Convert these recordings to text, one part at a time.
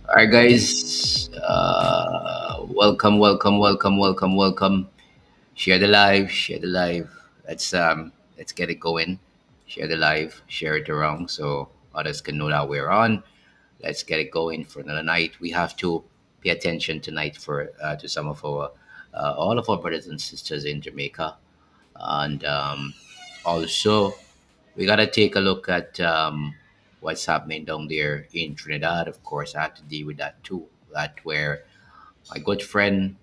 All right, guys. Welcome. Share the live. Share the live. Let's get it going. Share the live. Share it around so others can know that we're on. Let's get it going for another night. We have to pay attention tonight for to some of our all of our brothers and sisters in Jamaica, and also we gotta take a look at what's happening down there in Trinidad. Of course, I have to deal with that too. That where my good friend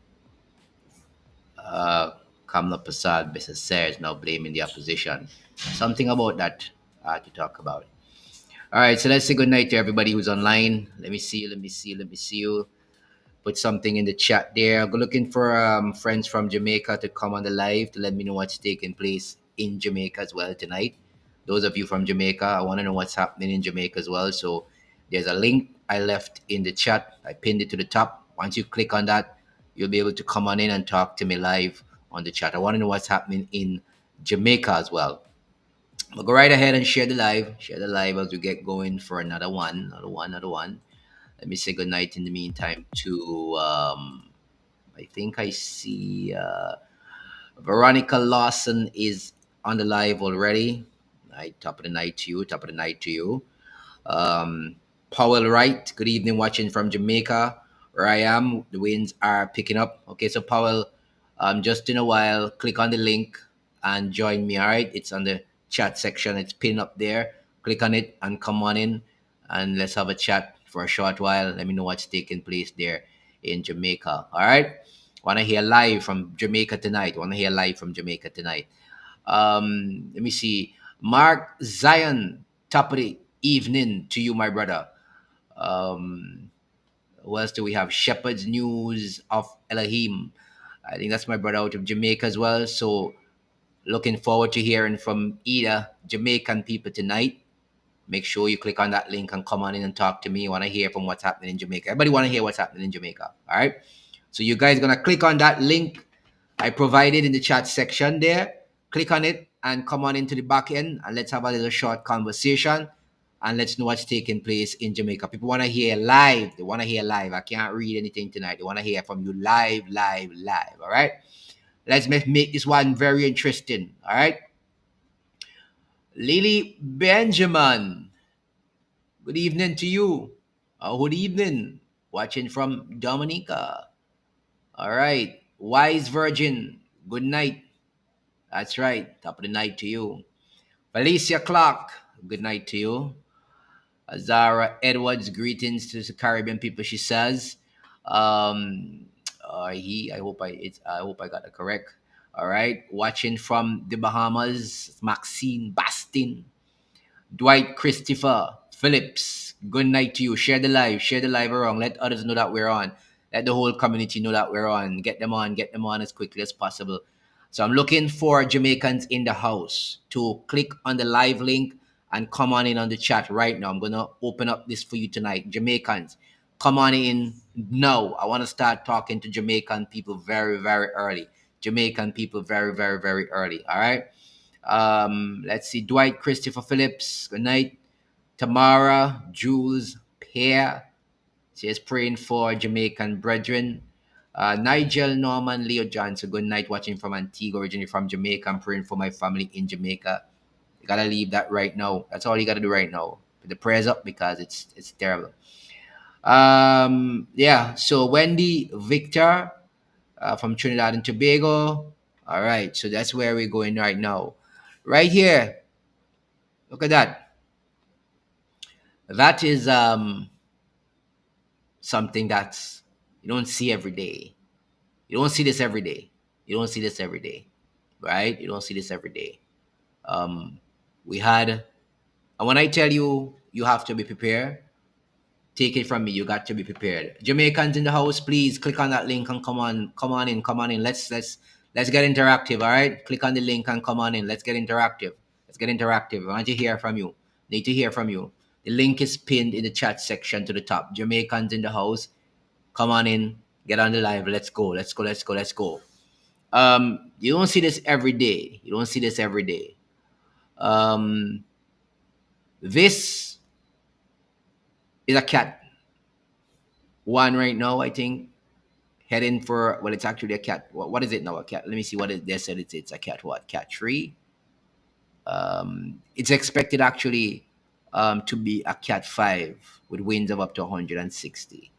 uh, Kamla Prasad Besser is now blaming the opposition. Something about that to talk about. All right, so let's say good night to everybody who's online. Let me see you. Put something in the chat there. Go looking for friends from Jamaica to come on the live to let me know what's taking place in Jamaica as well tonight. Those of you from Jamaica, I want to know what's happening in Jamaica as well. So there's a link I left in the chat. I pinned it to the top. Once you click on that, you'll be able to come on in and talk to me live on the chat. I want to know what's happening in Jamaica as well. But go right ahead and share the live. Share the live as we get going for another one. Let me say good night in the meantime to I think I see Veronica Lawson is on the live already. Right, top of the night to you. Top of the night to you. Um, Powell Wright, good evening, watching from Jamaica, where I am. The winds are picking up. Okay, so Powell, just in a while, click on the link and join me. All right, it's on the chat section. It's pinned up there. Click on it and come on in, and let's have a chat for a short while. Let me know what's taking place there in Jamaica. All right, want to hear live from Jamaica tonight. Want to hear live from Jamaica tonight. Let me see. Mark Zion, top of the evening to you, my brother. Um, who else do we have? Shepherd's News of Elohim. I think that's my brother out of Jamaica as well. So looking forward to hearing from either Jamaican people tonight. Make sure you click on that link and come on in and talk to me. I want to hear from what's happening in Jamaica. Everybody want to hear what's happening in Jamaica. All right. So you guys gonna click on that link I provided in the chat section there. Click on it and come on into the back end and let's have a little short conversation and let's know what's taking place in Jamaica. People want to hear live. They want to hear live. I can't read anything tonight. They want to hear from you live. All right. Let's make this one very interesting. All right. Lily Benjamin, good evening to you. Good evening. Watching from Dominica. All right. Wise Virgin, good night. That's right. Top of the night to you. Felicia Clark, good night to you. Zara Edwards, greetings to the Caribbean people. She says, um, I hope I got that correct. All right. Watching from the Bahamas, Maxine Bastin, Dwight Christopher Phillips. Good night to you. Share the live around. Let others know that we're on. Let the whole community know that we're on. Get them on as quickly as possible. So I'm looking for Jamaicans in the house to click on the live link and come on in on the chat right now. I'm gonna open up this for you tonight. Jamaicans, come on in now. I want to start talking to Jamaican people very early. Jamaican people very early. All right. Let's see. Dwight Christopher Phillips. Good night. Tamara, Jules, Pierre. She is praying for Jamaican brethren. Nigel Norman Leo Johnson. Good night. Watching from Antigua, originally from Jamaica. I'm praying for my family in Jamaica. You gotta leave that right now. That's all you gotta do right now. Put the prayers up because it's terrible. Yeah. So Wendy Victor from Trinidad and Tobago. All right. So that's where we're going right now. Right here. Look at that. That is something that's you don't see every day. You don't see this every day. You don't see this every day, right? You don't see this every day. Um, we had, and when I tell you, you have to be prepared. Take it from me. You got to be prepared. Jamaicans in the house, please click on that link and come on in. Let's get interactive. All right, click on the link and come on in. Let's get interactive. Let's get interactive. I want to hear from you. Need to hear from you. The link is pinned in the chat section to the top. Jamaicans in the house, come on in. Get on the live. Let's go. Let's go. You don't see this every day. You don't see this every day. This is a cat. one right now, I think, heading for, well, it's actually a cat. What is it now? A cat. Let me see what it, they said it's a cat what? Cat 3. It's expected actually to be a cat 5 with winds of up to 160.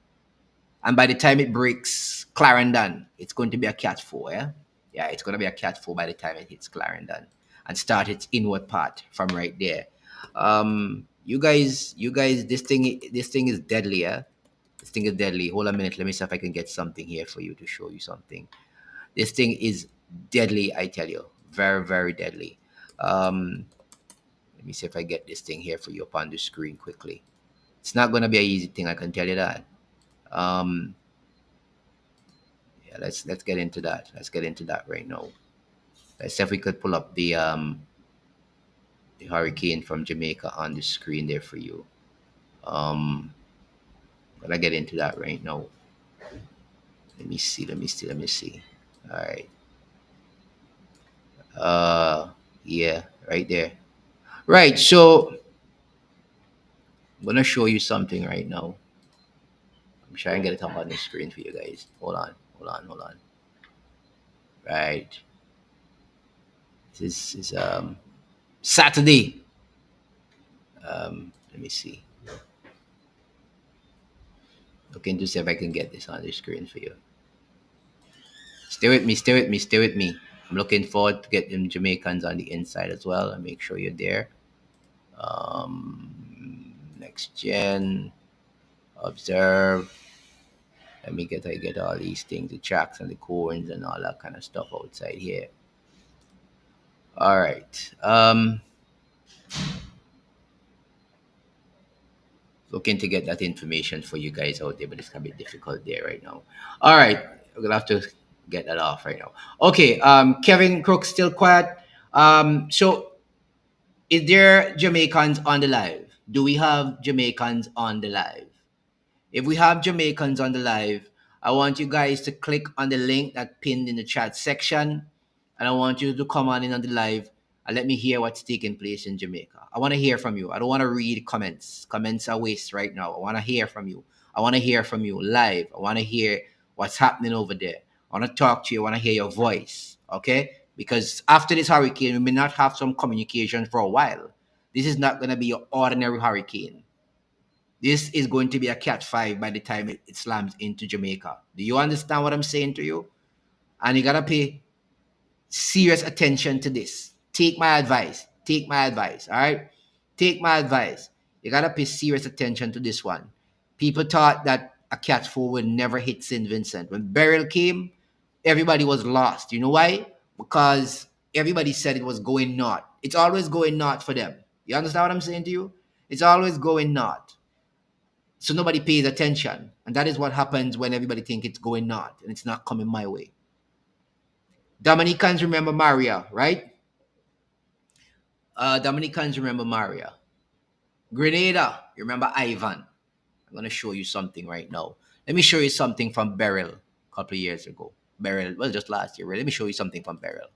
And by the time it breaks Clarendon, it's going to be a cat 4, yeah? Yeah, it's going to be a cat 4 by the time it hits Clarendon and start its inward path from right there. You guys, this thing is deadly, yeah? This thing is deadly. Hold on a minute. Let me see if I can get something here for you to show you something. This thing is deadly, I tell you. Very, very deadly. Um, Let me see if I get this thing here for you up on the screen quickly. It's not going to be an easy thing, I can tell you that. Um, yeah, let's get into that. Let's get into that right now. Let's see if we could pull up the hurricane from Jamaica on the screen there for you. Um, gonna get into that right now. Let me see. Let me see. Let me see. All right. Yeah, right there. Right. So I'm gonna show you something right now. I'm trying to get it up on the screen for you guys. Hold on. Hold on. Hold on. Right. This is Saturday. Let me see. Looking to see if I can get this on the screen for you. Stay with me. Stay with me. Stay with me. I'm looking forward to get them Jamaicans on the inside as well and make sure you're there. Next gen, observe. I get all these things, the tracks and the cones and all that kind of stuff outside here. All right. Looking to get that information for you guys out there, but it's gonna be difficult there right now. All right, we're gonna have to get that off right now. Okay, Kevin Crook still quiet. So is there Jamaicans on the live? Do we have Jamaicans on the live? If we have Jamaicans on the live, I want you guys to click on the link that pinned in the chat section, and I want you to come on in on the live and let me hear what's taking place in Jamaica. I want to hear from you. I don't want to read comments. Comments are waste right now. I want to hear from you. I want to hear from you live. I want to hear what's happening over there. I want to talk to you. I want to hear your voice. Okay? Because after this hurricane, we may not have some communication for a while. This is not going to be your ordinary hurricane. This is going to be a cat 5 by the time it slams into Jamaica. Do you understand what I'm saying to you? And you got to pay serious attention to this. Take my advice. Take my advice. All right? Take my advice. You got to pay serious attention to this one. People thought that a cat 4 would never hit St. Vincent. When Beryl came, everybody was lost. You know why? Because everybody said it was going north. It's always going north for them. You understand what I'm saying to you? It's always going north. So nobody pays attention. And that is what happens when everybody think it's going north and it's not coming my way. Dominicans remember Maria, right? Dominicans remember Maria. Grenada, you remember Ivan. I'm going to show you something right now. Let me show you something from Beryl a couple of years ago. Beryl, well, just last year. Let me show you something from Beryl.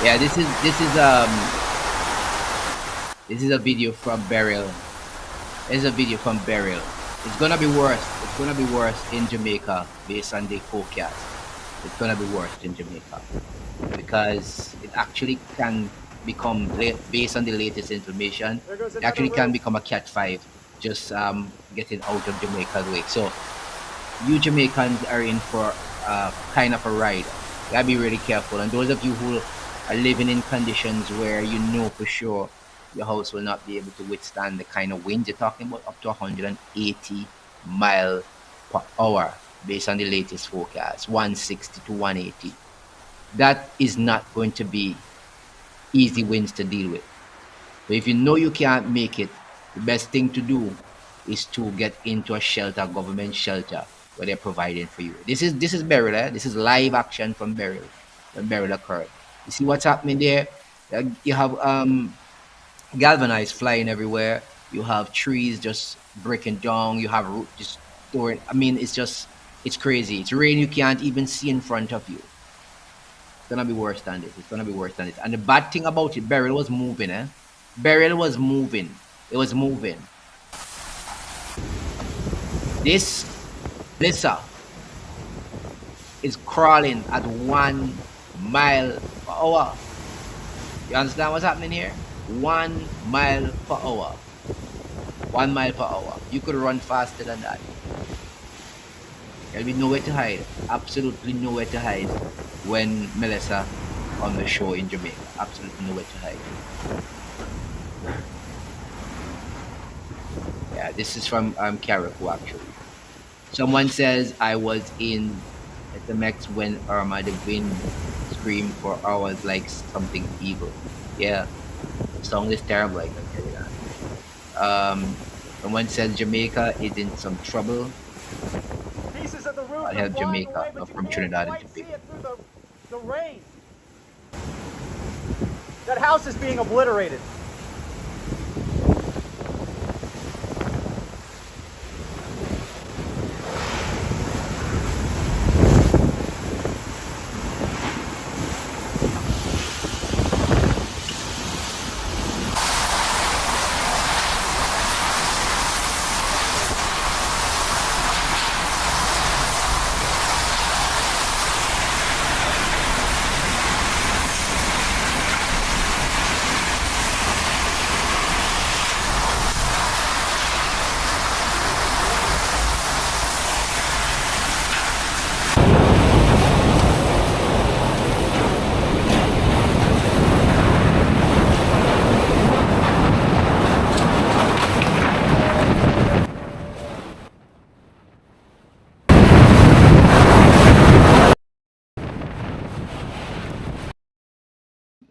Yeah, this is a video from Burial. This is a video from Burial. It's gonna be worse. It's gonna be worse in Jamaica based on the forecast. It's gonna be worse in Jamaica because it actually can become based on the latest information. There goes It another actually can roof. become a Cat 5 just getting out of Jamaica's way. So you Jamaicans are in for kind of a ride. You gotta be really careful. And those of you who are living in conditions where you know for sure your house will not be able to withstand the kind of winds you're talking about, up to 180 mile per hour based on the latest forecast, 160 to 180. That is not going to be easy winds to deal with. So if you know you can't make it, the best thing to do is to get into a shelter, government shelter, where they're providing for you. This is burial, eh? This is live action from burial when burial occurred. You see what's happening there? You have galvanized flying everywhere. You have trees just breaking down. You have just throwing. I mean, it's crazy. It's rain you can't even see in front of you. It's gonna be worse than this. It's gonna be worse than this. And the bad thing about it, burial was moving, eh? Burial was moving. It was moving. This Lissa is crawling at 1 mile per hour. You understand what's happening here? 1 mile per hour. 1 mile per hour. You could run faster than that. There'll be nowhere to hide. Absolutely nowhere to hide when Melissa on the show in Jamaica. Absolutely nowhere to hide. Yeah, this is from Carriacou actually. Someone says I was in SMX when Irma the wind screamed for hours like something evil. Yeah, the song is terrible. I can tell you that. Someone says Jamaica is in some trouble. Pieces of the roof I'll are help flying Jamaica, away, but not you from can't Trinidad and quite see Tobago. it through the rain. That house is being obliterated.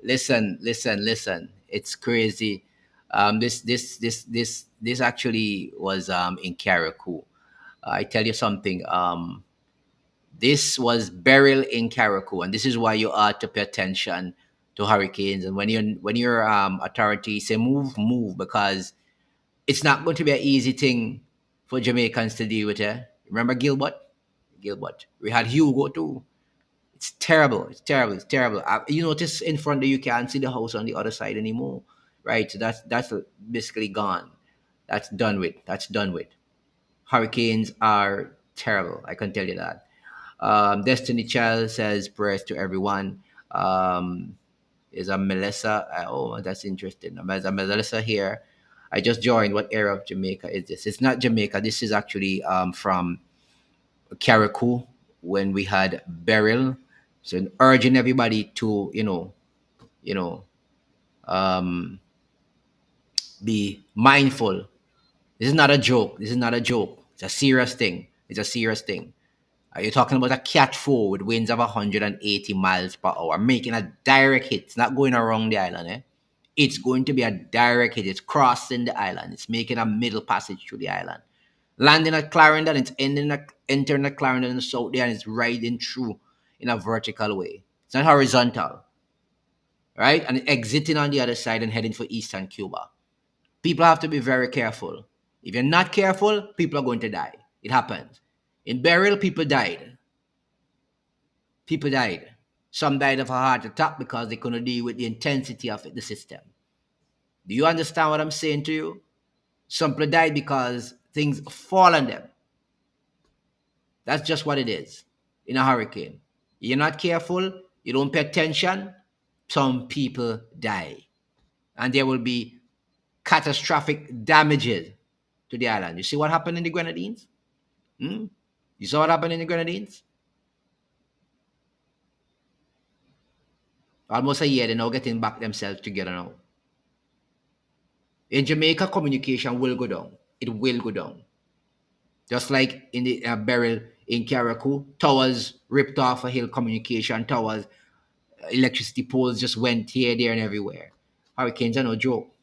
Listen. It's crazy. This actually was in Carriacou. I tell you something. This was burial in Carriacou, and this is why you ought to pay attention to hurricanes. And when your authority say move, move, because it's not going to be an easy thing for Jamaicans to deal with. Eh? Remember Gilbert? Gilbert. We had Hugo too. It's terrible. It's terrible. It's terrible. You notice in front of you can't see the house on the other side anymore, right? So that's basically gone. That's done with. That's done with. Hurricanes are terrible. I can tell you that. Destiny Child says prayers to everyone. Is a Melissa? Oh, that's interesting. There's a Melissa here. I just joined. What area of Jamaica is this? It's not Jamaica. This is actually from Carriacou when we had burial. So urging everybody to you know um, be mindful. This is not a joke. This is not a joke. It's a serious thing. It's a serious thing. Are you talking about a Cat 4 with winds of 180 miles per hour, making a direct hit? It's not going around the island, eh? It's going to be a direct hit. It's crossing the island. It's making a middle passage through the island. Landing at Clarendon, it's entering at Clarendon in the south there, and it's riding through in a vertical way. It's not horizontal, right? And exiting on the other side and heading for eastern Cuba. People have to be very careful. If you're not careful, people are going to die. It happens. In burial, people died. People died. Some died of a heart attack because they couldn't deal with the intensity of the system. Do you understand what I'm saying to you? Some people died because things fall on them. That's just what it is in a hurricane. You're not careful, you don't pay attention, some people die. And there will be catastrophic damages to the island. You see what happened in the Grenadines? Hmm? You saw what happened in the Grenadines? Almost a year, they're now getting back themselves together now. In Jamaica, communication will go down. It will go down. Just like in the barrel in Carriacou, towers ripped off a hill, communication towers, electricity poles just went here, there, and everywhere. Hurricanes are no joke.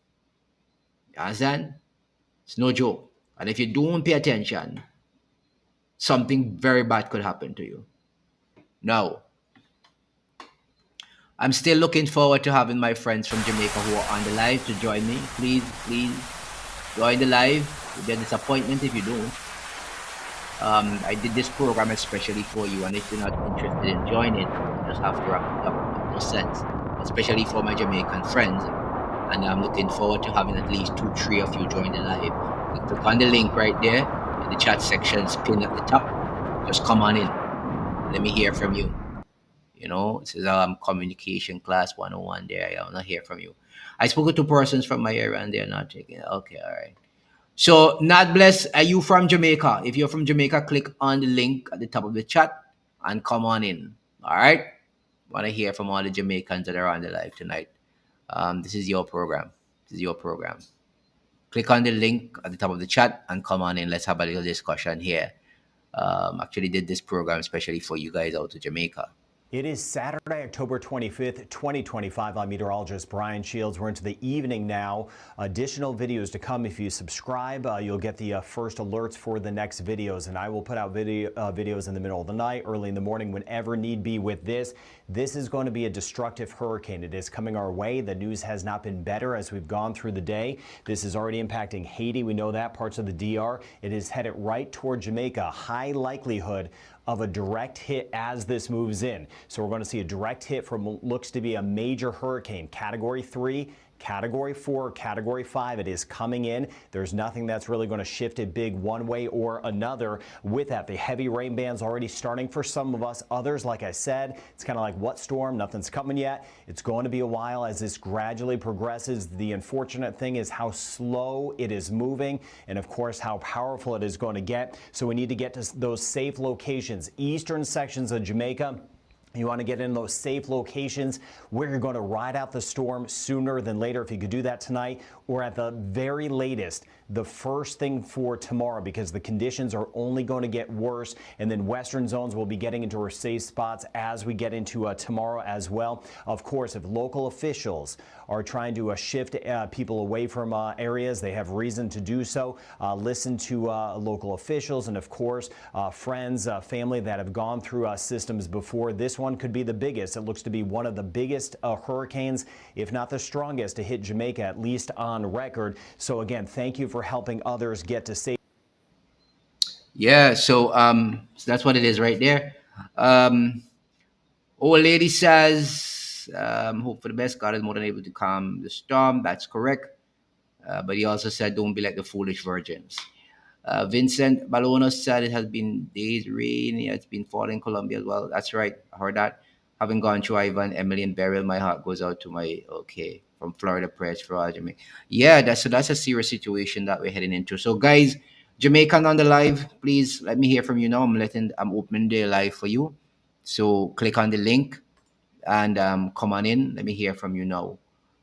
You understand? It's no joke. And if you don't pay attention, something very bad could happen to you. Now, I'm still looking forward to having my friends from Jamaica who are on the live to join me. Please join the live. You'll be a disappointment if you don't. I did this program especially for you, and if you're not interested in joining, you just have to wrap it up. No sense, especially for my Jamaican friends. And I'm looking forward to having at least 2, 3 of you join the live. You click on the link right there in the chat section, pinned at the top. Just come on in. Let me hear from you. You know, this is communication class 101 there. I want to hear from you. I spoke to 2 persons from my area and they're not taking it. Okay, all right. So, not bless, are you from Jamaica? If you're from Jamaica, click on the link at the top of the chat and come on in. All right. Want to hear from all the Jamaicans that are on the live tonight. This is your program. This is your program. Click on the link at the top of the chat and come on in. Let's have a little discussion here. Actually did this program especially for you guys out to Jamaica. It is Saturday, October 25th, 2025. I'm meteorologist Brian Shields. We're into the evening now. Additional videos to come. If you subscribe, you'll get the first alerts for the next videos. And I will put out videos in the middle of the night, early in the morning, whenever need be with this. This is going to be a destructive hurricane. It is coming our way. The news has not been better as we've gone through the day. This is already impacting Haiti. We know that, parts of the DR. It is headed right toward Jamaica. High likelihood of a direct hit as this moves in. So we're going to see a direct hit from what looks to be a major hurricane, Category 3, Category 4, Category 5. It is coming in. There's nothing that's really going to shift it big one way or another. With that, the heavy rain bands already starting for some of us. Others, like I said, it's kind of like what storm? Nothing's coming yet. It's going to be a while as this gradually progresses. The unfortunate thing is how slow it is moving and, of course, how powerful it is going to get. So we need to get to those safe locations. Eastern sections of Jamaica. You want to get in those safe locations where you're going to ride out the storm sooner than later. If you could do that tonight or at the very latest, the first thing for tomorrow, because the conditions are only going to get worse. And then western zones will be getting into our safe spots as we get into tomorrow as well. Of course, if local officials are trying to shift people away from areas, they have reason to do so. Listen to local officials and, of course, friends, family that have gone through systems before. This one could be the biggest. It looks to be one of the biggest hurricanes, if not the strongest, to hit Jamaica, at least on record. So again, thank you for helping others get to safety. Yeah, so that's what it is right there. Old lady says, hope for the best. God is more than able to calm the storm. That's correct. But he also said, don't be like the foolish virgins. Vincent Balono said it has been days rain. Yeah, it's been falling in Colombia as well. That's right. I heard that. Having gone through Ivan, Emily, and Beryl, my heart goes out to my, okay, from Florida prayers for all Jamaica. Yeah, that's a serious situation that we're heading into. So, guys, Jamaican on the live, please let me hear from you now. I'm opening the live for you. So click on the link and come on in. Let me hear from you now.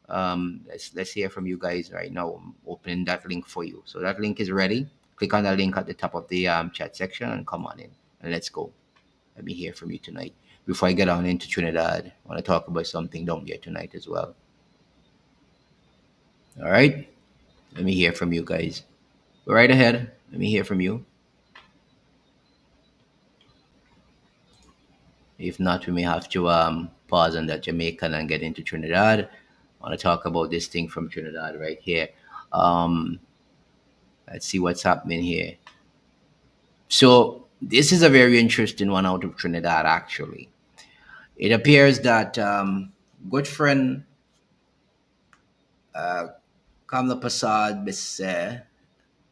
Let's hear from you guys right now. I'm opening that link for you. So that link is ready. Click on the link at the top of the chat section and come on in and let's go. Let me hear from you tonight. Before I get on into Trinidad, I want to talk about something down here tonight as well. All right. Let me hear from you guys. Go right ahead. Let me hear from you. If not, we may have to pause on that Jamaican and get into Trinidad. I want to talk about this thing from Trinidad right here. Let's see what's happening here. So this is a very interesting one out of Trinidad, actually. It appears that good friend Kamla Prasad is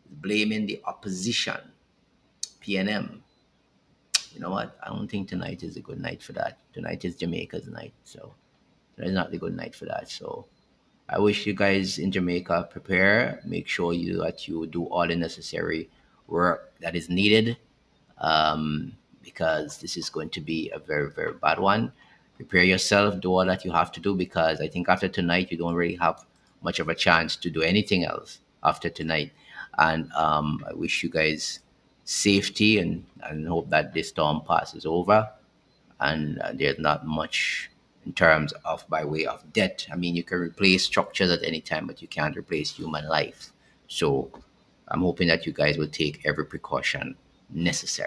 blaming the opposition, PNM. You know what? I don't think tonight is a good night for that. Tonight is Jamaica's night, so it's not the good night for that. So I wish you guys in Jamaica prepare. Make sure you do all the necessary work that is needed, because this is going to be a very very bad one. Prepare yourself. Do all that you have to do, because I think after tonight you don't really have much of a chance to do anything else after tonight. And I wish you guys safety, and hope that this storm passes over, and there's not much in terms of by way of debt. I mean, you can replace structures at any time, but you can't replace human life. So I'm hoping that you guys will take every precaution necessary.